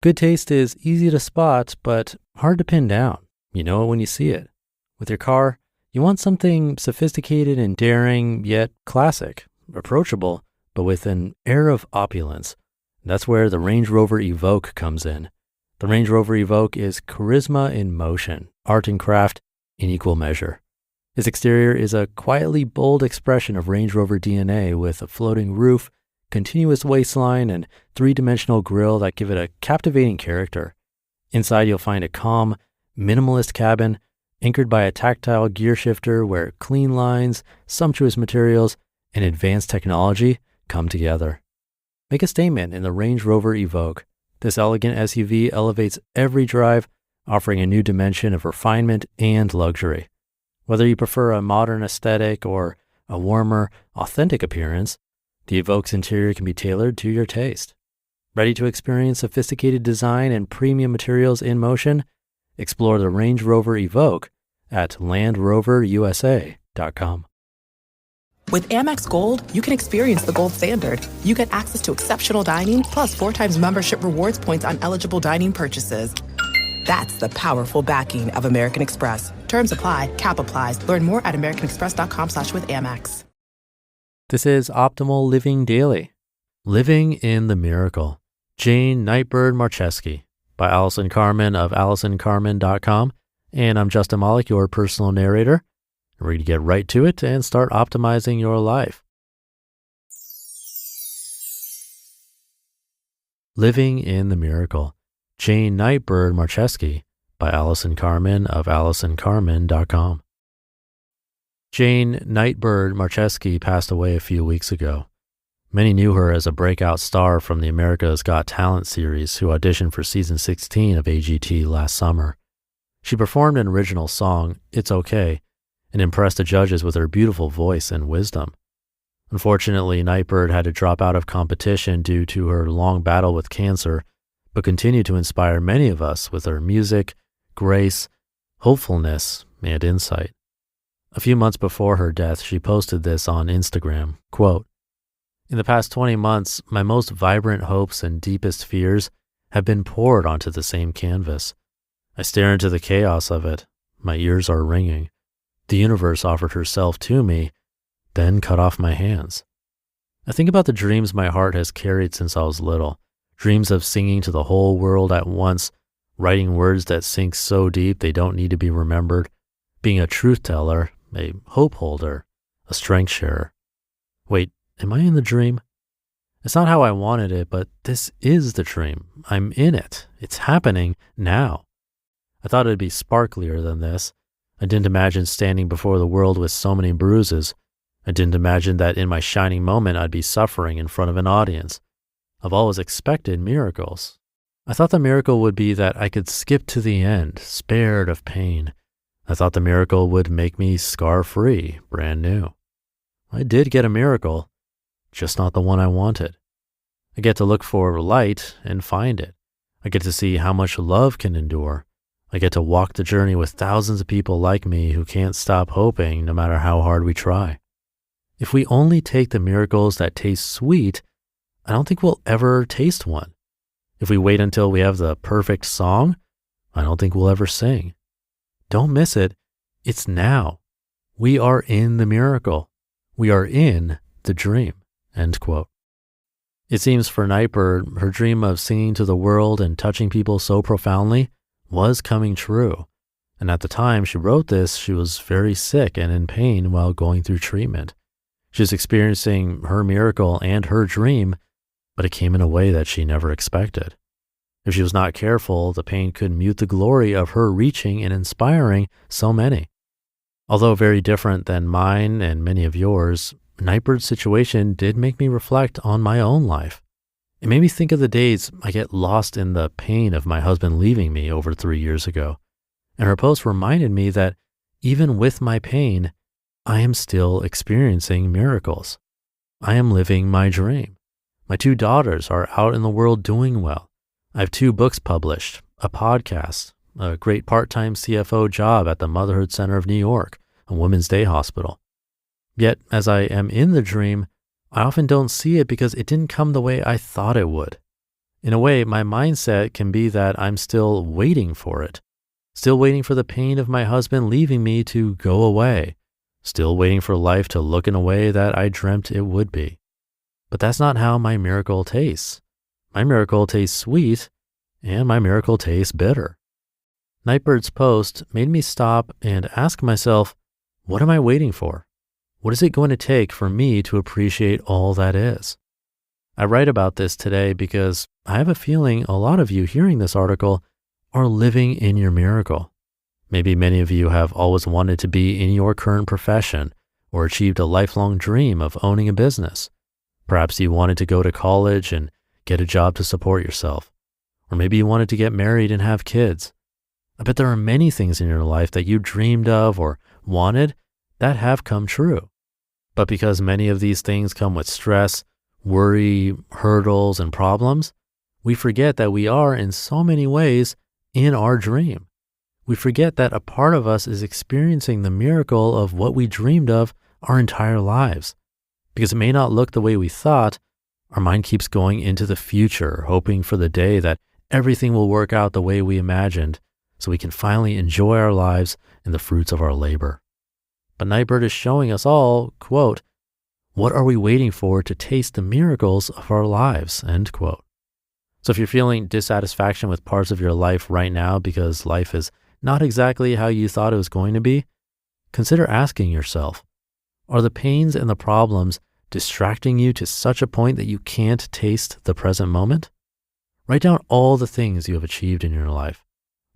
Good taste is easy to spot, but hard to pin down. You know it when you see it. With your car, you want something sophisticated and daring, yet classic, approachable, but with an air of opulence. That's where the Range Rover Evoque comes in. The Range Rover Evoque is charisma in motion, art and craft in equal measure. Its exterior is a quietly bold expression of Range Rover DNA with a floating roof, continuous waistline, and three-dimensional grille that give it a captivating character. Inside, you'll find a calm, minimalist cabin anchored by a tactile gear shifter where clean lines, sumptuous materials, and advanced technology come together. Make a statement in the Range Rover Evoque. This elegant SUV elevates every drive, offering a new dimension of refinement and luxury. Whether you prefer a modern aesthetic or a warmer, authentic appearance, the Evoque's interior can be tailored to your taste. Ready to experience sophisticated design and premium materials in motion? Explore the Range Rover Evoque at LandRoverUSA.com. With Amex Gold, you can experience the gold standard. You get access to exceptional dining, plus 4 times membership rewards points on eligible dining purchases. That's the powerful backing of American Express. Terms apply. Cap applies. Learn more at americanexpress.com/withAmex. This is Optimal Living Daily. Living in the Miracle. Jane Nightbirde Marczewski by Allison Carmen of AllisonCarmen.com. And I'm Justin Malik, your personal narrator. We're going to get right to it and start optimizing your life. Living in the Miracle. Jane Nightbirde Marczewski by Allison Carmen of AllisonCarmen.com. Jane Nightbirde Marczewski passed away a few weeks ago. Many knew her as a breakout star from the America's Got Talent series who auditioned for season 16 of AGT last summer. She performed an original song, It's Okay, and impressed the judges with her beautiful voice and wisdom. Unfortunately, Nightbirde had to drop out of competition due to her long battle with cancer, but continued to inspire many of us with her music, grace, hopefulness, and insight. A few months before her death, she posted this on Instagram, quote, "In the past 20 months, my most vibrant hopes and deepest fears have been poured onto the same canvas. I stare into the chaos of it. My ears are ringing. The universe offered herself to me, then cut off my hands. I think about the dreams my heart has carried since I was little, dreams of singing to the whole world at once, writing words that sink so deep they don't need to be remembered, being a truth teller, a hope holder, a strength sharer. Wait, am I in the dream? It's not how I wanted it, but this is the dream. I'm in it. It's happening now. I thought it'd be sparklier than this. I didn't imagine standing before the world with so many bruises. I didn't imagine that in my shining moment I'd be suffering in front of an audience. I've always expected miracles. I thought the miracle would be that I could skip to the end, spared of pain. I thought the miracle would make me scar-free, brand new. I did get a miracle, just not the one I wanted. I get to look for light and find it. I get to see how much love can endure. I get to walk the journey with thousands of people like me who can't stop hoping no matter how hard we try. If we only take the miracles that taste sweet, I don't think we'll ever taste one. If we wait until we have the perfect song, I don't think we'll ever sing. Don't miss it. It's now. We are in the miracle. We are in the dream." End quote. It seems for Nightbirde, her dream of singing to the world and touching people so profoundly was coming true. And at the time she wrote this, she was very sick and in pain while going through treatment. She was experiencing her miracle and her dream, but it came in a way that she never expected. If she was not careful, the pain could mute the glory of her reaching and inspiring so many. Although very different than mine and many of yours, Nightbirde's situation did make me reflect on my own life. It made me think of the days I get lost in the pain of my husband leaving me over 3 years ago. And her post reminded me that even with my pain, I am still experiencing miracles. I am living my dream. My 2 daughters are out in the world doing well. I have 2 books published, a podcast, a great part-time CFO job at the Motherhood Center of New York, a Women's Day hospital. Yet, as I am in the dream, I often don't see it because it didn't come the way I thought it would. In a way, my mindset can be that I'm still waiting for it, still waiting for the pain of my husband leaving me to go away, still waiting for life to look in a way that I dreamt it would be. But that's not how my miracle tastes. My miracle tastes sweet, and my miracle tastes bitter. Nightbirde's post made me stop and ask myself, what am I waiting for? What is it going to take for me to appreciate all that is? I write about this today because I have a feeling a lot of you hearing this article are living in your miracle. Maybe many of you have always wanted to be in your current profession or achieved a lifelong dream of owning a business. Perhaps you wanted to go to college and get a job to support yourself. Or maybe you wanted to get married and have kids. I bet there are many things in your life that you dreamed of or wanted that have come true. But because many of these things come with stress, worry, hurdles, and problems, we forget that we are in so many ways in our dream. We forget that a part of us is experiencing the miracle of what we dreamed of our entire lives. Because it may not look the way we thought, our mind keeps going into the future, hoping for the day that everything will work out the way we imagined, so we can finally enjoy our lives and the fruits of our labor. But Nightbirde is showing us all, quote, what are we waiting for to taste the miracles of our lives, end quote. So if you're feeling dissatisfaction with parts of your life right now because life is not exactly how you thought it was going to be, consider asking yourself, are the pains and the problems distracting you to such a point that you can't taste the present moment? Write down all the things you have achieved in your life.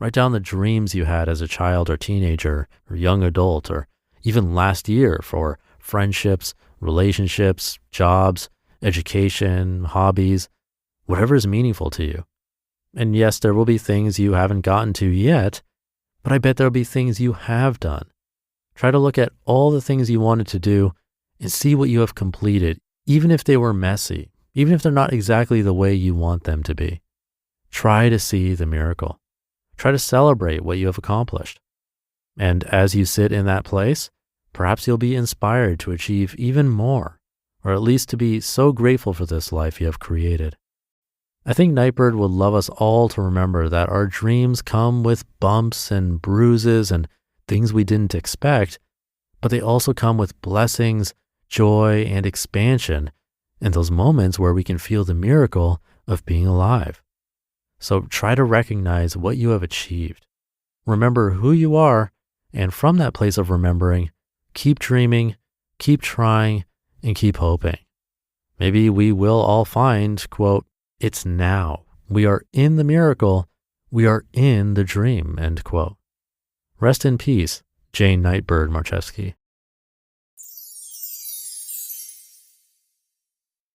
Write down the dreams you had as a child or teenager or young adult or even last year for friendships, relationships, jobs, education, hobbies, whatever is meaningful to you. And yes, there will be things you haven't gotten to yet, but I bet there'll be things you have done. Try to look at all the things you wanted to do and see what you have completed, even if they were messy, even if they're not exactly the way you want them to be. Try to see the miracle. Try to celebrate what you have accomplished. And as you sit in that place, perhaps you'll be inspired to achieve even more, or at least to be so grateful for this life you have created. I think Nightbirde would love us all to remember that our dreams come with bumps and bruises and things we didn't expect, but they also come with blessings, joy, and expansion, and those moments where we can feel the miracle of being alive. So try to recognize what you have achieved. Remember who you are, and from that place of remembering, keep dreaming, keep trying, and keep hoping. Maybe we will all find, quote, it's now. We are in the miracle. We are in the dream, end quote. Rest in peace, Jane Nightbirde Marczewski.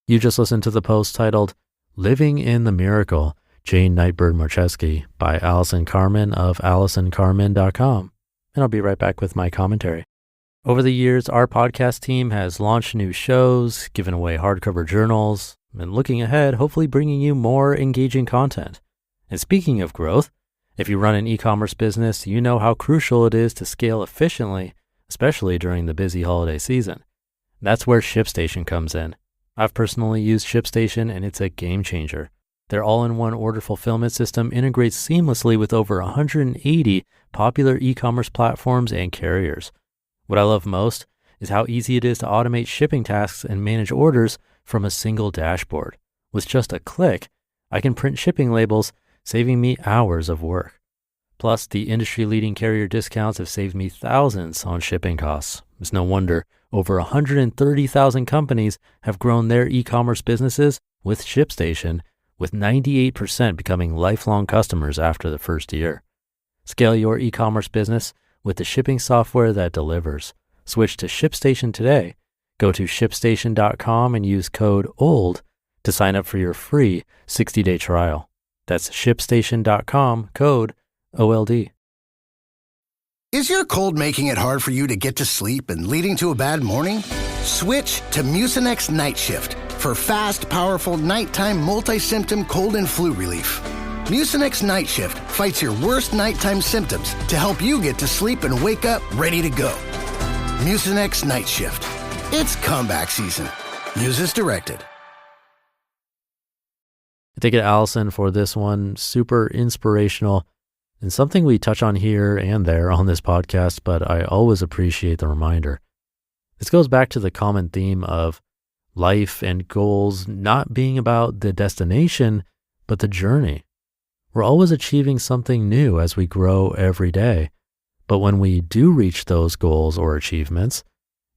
You just listened to the post titled, Living in the Miracle, Jane Nightbirde Marczewski by Allison Carmen of AllisonCarmen.com. And I'll be right back with my commentary. Over the years, our podcast team has launched new shows, given away hardcover journals, and looking ahead, hopefully bringing you more engaging content. And speaking of growth, if you run an e-commerce business, you know how crucial it is to scale efficiently, especially during the busy holiday season. That's where ShipStation comes in. I've personally used ShipStation and it's a game changer. Their all-in-one order fulfillment system integrates seamlessly with over 180 popular e-commerce platforms and carriers. What I love most is how easy it is to automate shipping tasks and manage orders from a single dashboard. With just a click, I can print shipping labels, saving me hours of work. Plus, the industry-leading carrier discounts have saved me thousands on shipping costs. It's no wonder over 130,000 companies have grown their e-commerce businesses with ShipStation, with 98% becoming lifelong customers after the first year. Scale your e-commerce business with the shipping software that delivers. Switch to ShipStation today. Go to ShipStation.com and use code OLD to sign up for your free 60-day trial. That's ShipStation.com, code OLD. Is your cold making it hard for you to get to sleep and leading to a bad morning? Switch to Mucinex Night Shift for fast, powerful nighttime multi-symptom cold and flu relief. Mucinex Night Shift fights your worst nighttime symptoms to help you get to sleep and wake up ready to go. Mucinex Night Shift. It's comeback season. Use as directed. Thank you to Allison for this one. Super inspirational and something we touch on here and there on this podcast, but I always appreciate the reminder. This goes back to the common theme of life and goals not being about the destination, but the journey. We're always achieving something new as we grow every day. But when we do reach those goals or achievements,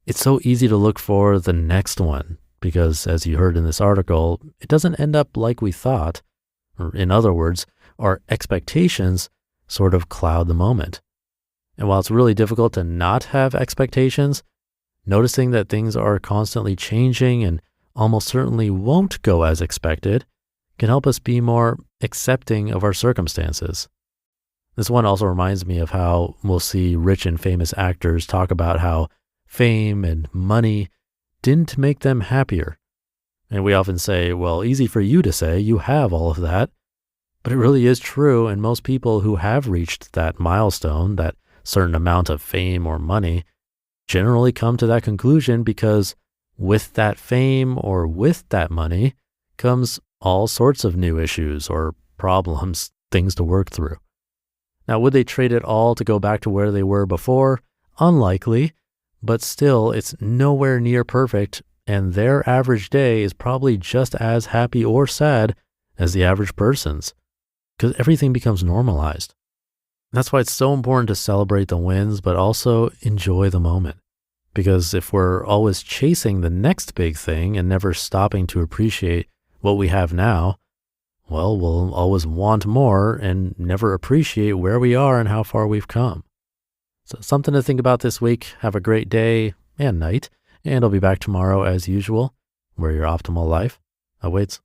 it's so easy to look for the next one because, as you heard in this article, it doesn't end up like we thought. Or in other words, our expectations sort of cloud the moment. And while it's really difficult to not have expectations, noticing that things are constantly changing and almost certainly won't go as expected can help us be more accepting of our circumstances. This one also reminds me of how we'll see rich and famous actors talk about how fame and money didn't make them happier. And we often say, well, easy for you to say, you have all of that. But it really is true, and most people who have reached that milestone, that certain amount of fame or money, generally come to that conclusion because with that fame or with that money comes all sorts of new issues or problems, things to work through. Now, would they trade it all to go back to where they were before? Unlikely, but still, it's nowhere near perfect, and their average day is probably just as happy or sad as the average person's, because everything becomes normalized. That's why it's so important to celebrate the wins, but also enjoy the moment. Because if we're always chasing the next big thing and never stopping to appreciate what we have now, well, we'll always want more and never appreciate where we are and how far we've come. So something to think about this week. Have a great day and night, and I'll be back tomorrow as usual, where your optimal life awaits.